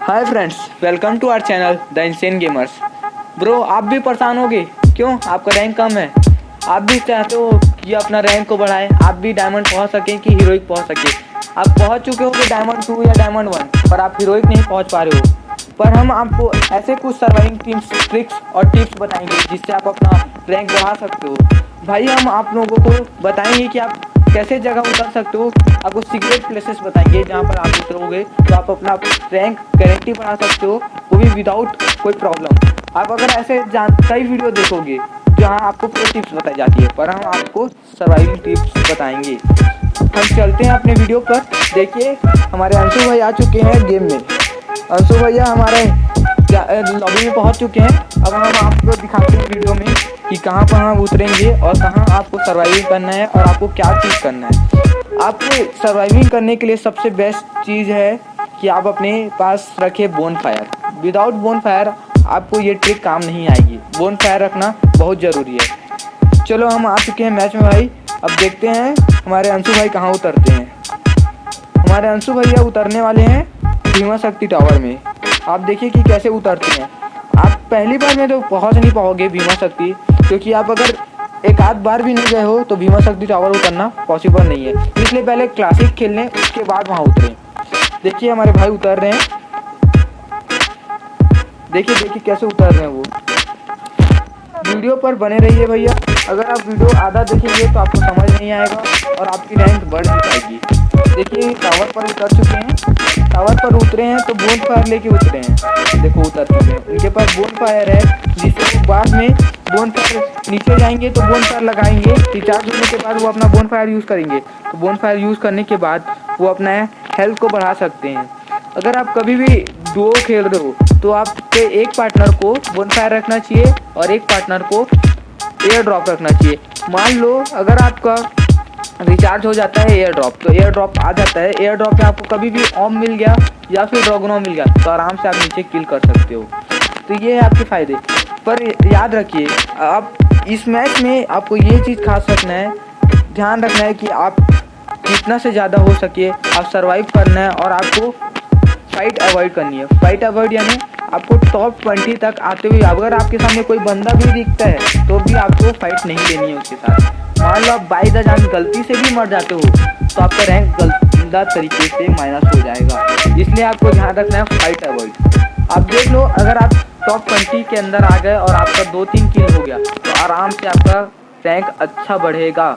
Hi friends, welcome to our channel the insane gamers. Bro, आप भी परेशान होगे क्यों? आपका रैंक कम है। आप भी चाहते हो कि अपना रैंक को बढ़ाएं, आप भी डायमंड पहुंच सकें कि हीरोइक पहुंच सके। आप पहुंच चुके हो कि डायमंड 2 या डायमंड 1, पर आप हीरोइक नहीं पहुंच पा रहे हो। पर हम आपको ऐसे कुछ सर्वाइविंग टिप्स, ट्रिक्स और टिप्स बताएंगे जिससे आप अपना रैंक बढ़ा सकते हो। भाई, हम आप लोगों को बताएंगे कि आप कैसे जगह उतर सकते हो। आपको सीक्रेट प्लेसेस बताएंगे जहाँ पर आप उतरोगे तो आप अपना रैंक गारंटी बढ़ा सकते हो, वो भी विदाउट कोई प्रॉब्लम। आप अगर ऐसे कई वीडियो देखोगे जहाँ आपको पूरी टिप्स बताई जाती है, पर हम आपको सर्वाइविंग टिप्स बताएंगे। हम चलते हैं अपने वीडियो पर। देखिए, हमारे अंशु भाई आ चुके हैं गेम में। अंशु भैया हमारे लॉबी में पहुंच चुके हैं। अब हम आपको दिखाते हैं वीडियो में कि कहाँ पर हम उतरेंगे और कहाँ आपको सर्वाइविंग करना है और आपको क्या चीज़ करना है। आपको सर्वाइविंग करने के लिए सबसे बेस्ट चीज़ है कि आप अपने पास रखें bone fire. Without bone fire आपको ये ट्रिक काम नहीं आएगी। बोन फायर रखना बहुत ज़रूरी है। चलो, हम आ चुके हैं मैच में भाई। अब देखते हैं हमारे अंशु भाई कहाँ उतरते हैं। हमारे अंशु भैया उतरने वाले हैं भीमा शक्ति टावर में। आप देखिए कि कैसे उतरते हैं। आप पहली बार में तो पहुंच नहीं पाओगे भीमा शक्ति, क्योंकि आप अगर एक आध बार भी नहीं गए हो तो भीमा शक्ति टावर उतरना पॉसिबल नहीं है। इसलिए पहले क्लासिक खेल लें, उसके बाद वहाँ उतरें। देखिए हमारे भाई उतर रहे हैं। देखिए कैसे उतर रहे हैं वो। वीडियो पर बने रहिए भैया। अगर आप वीडियो आधा देखेंगे तो आपको समझ नहीं आएगा और आपकी रैंक बढ़ नहीं पाएगी। देखिए, टावर पर उतर चुके हैं। टावर पर उतरे हैं तो बोन फायर लेके उतरे हैं। देखो उतर चुके हैं। उनके पास बोन फायर है, जिससे बाद में बोन फायर नीचे जाएंगे तो बोन फायर लगाएंगे। रिचार्ज होने के बाद वो अपना बोन फायर यूज़ करेंगे। तो बोन फायर यूज़ करने के बाद वो अपना हेल्थ को बढ़ा सकते हैं। अगर आप कभी भी डुओ खेल रहे हो तो आपके एक पार्टनर को बोन फायर रखना चाहिए और एक पार्टनर को एयर ड्रॉप रखना चाहिए। मान लो अगर आपका रिचार्ज हो जाता है एयर ड्रॉप, तो एयर ड्रॉप आ जाता है। एयर ड्रॉप में आपको कभी भी ओम मिल गया या फिर ड्रैगनो मिल गया तो आराम से आप नीचे किल कर सकते हो। तो ये है आपके फ़ायदे। पर याद रखिए, आप इस मैच में आपको ये चीज़ खास रखना है, ध्यान रखना है कि आप जितना से ज़्यादा हो सके आप सर्वाइव करना है और आपको फाइट अवॉइड करनी है। फाइट अवॉइड यानी आपको टॉप 20 तक आते हुए अगर आपके सामने कोई बंदा भी दिखता है तो भी आपको फाइट नहीं लेनी है उसके साथ। मान लो आप बाई द चांस गलती से भी मर जाते हो तो आपका रैंक गंदा तरीके से माइनस हो जाएगा। इसलिए आपको ध्यान रखना है फाइट अवॉइड। आप देख लो, अगर आप टॉप 20 के अंदर आ गए और आपका 2-3 किल हो गया तो आराम से आपका रैंक अच्छा बढ़ेगा।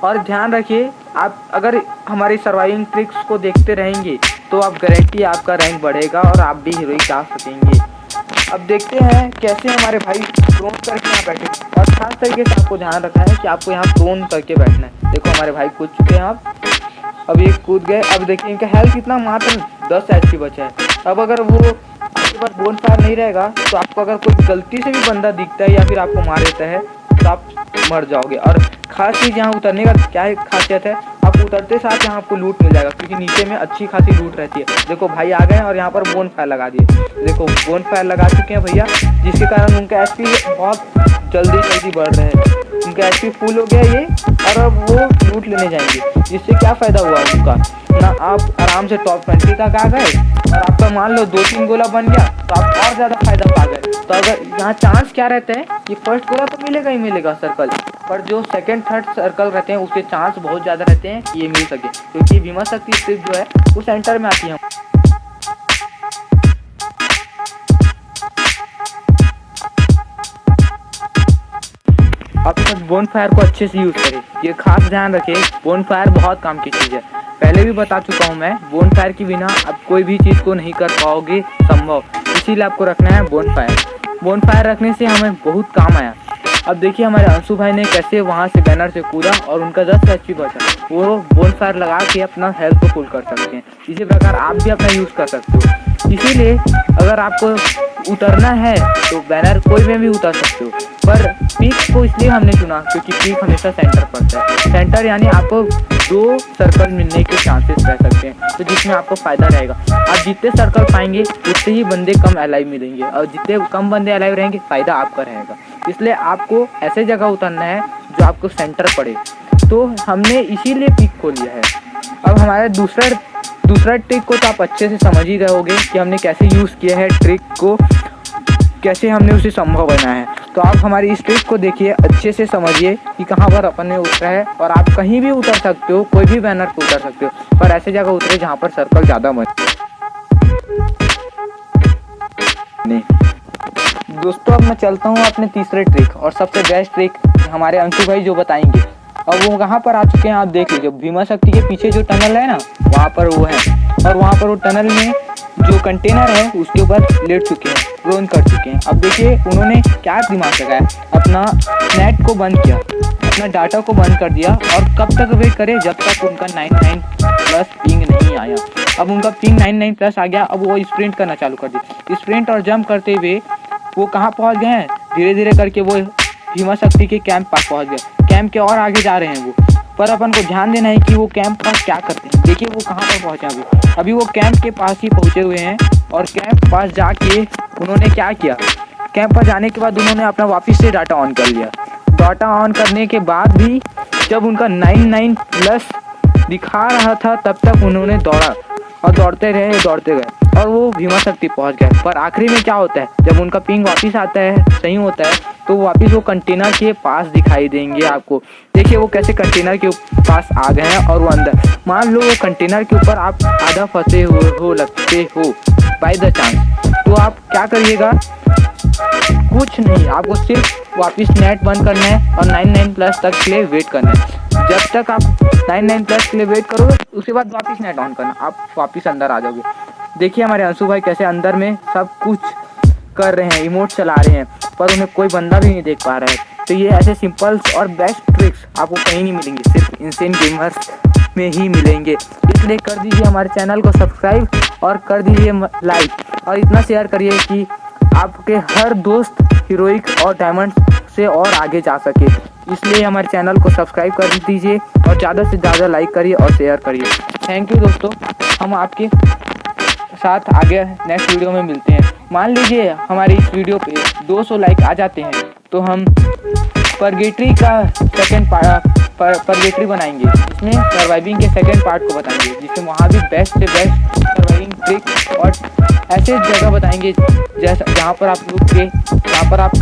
और ध्यान रखिए, आप अगर हमारी सर्वाइविंग ट्रिक्स को देखते रहेंगे तो आप गारंटी आपका रैंक बढ़ेगा और आप भी हीरोइक जा सकेंगे। अब देखते हैं कैसे हमारे भाई प्रोन करके यहाँ बैठे। और खास तरीके से आपको ध्यान रखना है कि आपको यहाँ प्रोन करके बैठना है। देखो हमारे भाई कूद चुके हैं। अब ये कूद गए। अब देखिए इनका हेल्थ कितना, मात्र 10 HP बचा है। अब अगर वो आपके पास बोन फायर नहीं रहेगा तो आपको अगर कोई गलती से भी बंदा दिखता है या फिर आपको मार देता है तो आप मर जाओगे। और खास चीज़ यहाँ उतरने का क्या है खासियत है, आप उतरते साथ यहाँ आपको लूट मिल जाएगा, क्योंकि नीचे में अच्छी खासी लूट रहती है। देखो भाई आ गए और यहाँ पर बोन फायर लगा दिए। देखो बोन फायर लगा चुके हैं भैया, जिसके कारण उनका HP बहुत जल्दी बढ़ रहा है। उनका HP फुल हो गया ये, और अब वो लूट लेने जाएंगे। जिससे क्या फ़ायदा हुआ उनका ना, आप आराम से टॉप 20 तक आ गए और आपका मान लो 2-3 गोला बन गया तो आप और ज़्यादा फायदा पा गए। तो अगर यहाँ चांस क्या रहता है कि फर्स्ट गोला तो मिलेगा ही मिलेगा सर्कल, पर जो सेकंड थर्ड सर्कल रहते हैं उसके चांस बहुत ज़्यादा रहते हैं कि ये मिल सके, क्योंकि भीमा शक्ति स्ट्रिप जो है वो सेंटर में आती है। आप बोन फायर को अच्छे से यूज़ करें, ये खास ध्यान रखें। बोन फायर बहुत काम की चीज़ है, पहले भी बता चुका हूँ मैं। बोन फायर के बिना आप कोई भी चीज़ को नहीं कर पाओगे संभव, इसीलिए आपको रखना है बोन फायर। बोन फायर रखने से हमें बहुत काम आया। अब देखिए हमारे अंशु भाई ने कैसे वहाँ से बैनर से कूदा और उनका 10 HP बचा। वो बोन फायर लगा के अपना हेल्थ को फुल कर सकते हैं। इसी प्रकार आप भी अपना यूज़ कर सकते हो। इसीलिए अगर आपको उतरना है तो बैनर कोई में भी उतर सकते हो, पर पीक को इसलिए हमने चुना क्योंकि पीक हमेशा सेंटर पड़ता है। सेंटर यानी आपको 2 सर्कल मिलने के चांसेस रह सकते हैं, तो जिसमें आपको फ़ायदा रहेगा। आप जितने सर्कल पाएंगे उतने ही बंदे कम अलाइव मिलेंगे, और जितने कम बंदे अलाइव रहेंगे फ़ायदा आपका रहेगा। इसलिए आपको ऐसे जगह उतरना है जो आपको सेंटर पड़े। तो हमने इसीलिए पीक को लिया है। अब हमारा दूसरा दूसरा ट्रिक को तो आप अच्छे से समझ ही गए होंगे कि हमने कैसे यूज़ किया है ट्रिक को, कैसे हमने उसे संभव बनाया है। तो आप हमारी इस ट्रिक को देखिए, अच्छे से समझिए कि कहाँ पर अपन ने उतरा है। और आप कहीं भी उतर सकते हो, कोई भी बैनर पर उतर सकते हो, पर ऐसे जगह उतरे जहाँ पर सर्कल ज़्यादा मत नहीं। दोस्तों अब मैं चलता हूँ अपने तीसरे ट्रिक और सबसे बेस्ट ट्रिक हमारे अंशु भाई जो बताएंगे। अब वो कहाँ पर आ चुके हैं आप देख लीजिए, भीमा शक्ति के पीछे जो टनल है ना, वहाँ पर वो है। और वहाँ पर वो टनल में जो कंटेनर है उसके ऊपर लेट चुके हैं, प्रोन कर चुके हैं। अब देखिए उन्होंने क्या दिमाग लगाया, अपना नेट को बंद किया, अपना डाटा को बंद कर दिया। और कब तक वेट करे, जब तक उनका 99+ पिंग नहीं आया। अब उनका पिंग 99+ आ गया। अब वो स्प्रिंट करना चालू कर दिया। स्प्रिंट और जंप करते हुए वो कहाँ पहुँच गए हैं, धीरे धीरे करके वो भीमा शक्ति के कैंप पास पहुँच गए। कैंप के और आगे जा रहे हैं वो, पर अपन को ध्यान देना है कि वो कैंप पास क्या करते हैं। देखिए वो कहाँ पर पहुँचे अभी वो कैंप के पास ही पहुँचे हुए हैं। और कैंप पास जाके उन्होंने क्या किया, कैंप पर जाने के बाद उन्होंने अपना वापस से डाटा ऑन कर लिया। डाटा ऑन करने के बाद भी जब उनका 99+ दिखा रहा था, तब तक उन्होंने दौड़ा और दौड़ते गए और वो भीमा शक्ति पहुंच गए। पर आखिरी में क्या होता है, जब उनका पिंग वापस आता है, सही होता है, तो वापस वो कंटेनर के पास दिखाई देंगे आपको। देखिए वो कैसे कंटेनर के पास आ गए हैं और वो अंदर, मान लो वो कंटेनर के ऊपर आप आधा फंसे हुए हो लगते हो बाय द चांस, तो आप क्या करिएगा, कुछ नहीं, आपको सिर्फ वापस नेट बंद करना है और 99+ तक के लिए वेट करना है। जब तक आप 99+ के लिए वेट करोगे, उसके बाद वापस नेट ऑन करना, आप वापस अंदर आ जाओगे। देखिए हमारे अंशु भाई कैसे अंदर में सब कुछ कर रहे हैं, इमोट चला रहे हैं, पर उन्हें कोई बंदा भी नहीं देख पा रहा है। तो ये ऐसे सिंपल्स और बेस्ट ट्रिक्स आपको कहीं नहीं मिलेंगे, सिर्फ इनसेन गेमर्स में ही मिलेंगे। इसलिए कर दीजिए हमारे चैनल को सब्सक्राइब और कर दीजिए लाइक और इतना शेयर करिए कि आपके हर दोस्त हीरोइक और डायमंड से और आगे जा सके। इसलिए हमारे चैनल को सब्सक्राइब कर दीजिए और ज़्यादा से ज़्यादा लाइक करिए और शेयर करिए। थैंक यू दोस्तों, हम आपके साथ आगे नेक्स्ट वीडियो में मिलते हैं। मान लीजिए हमारी इस वीडियो पे 200 लाइक आ जाते हैं तो हम परगेटरी का सेकंड परगेटरी बनाएंगे, जिसमें सर्वाइविंग के सेकंड पार्ट को बताएंगे, जिसमें वहाँ भी बेस्ट से बेस्ट सर्वाइविंग ट्रिक और ऐसे जगह बताएंगे जैसा जहाँ पर आप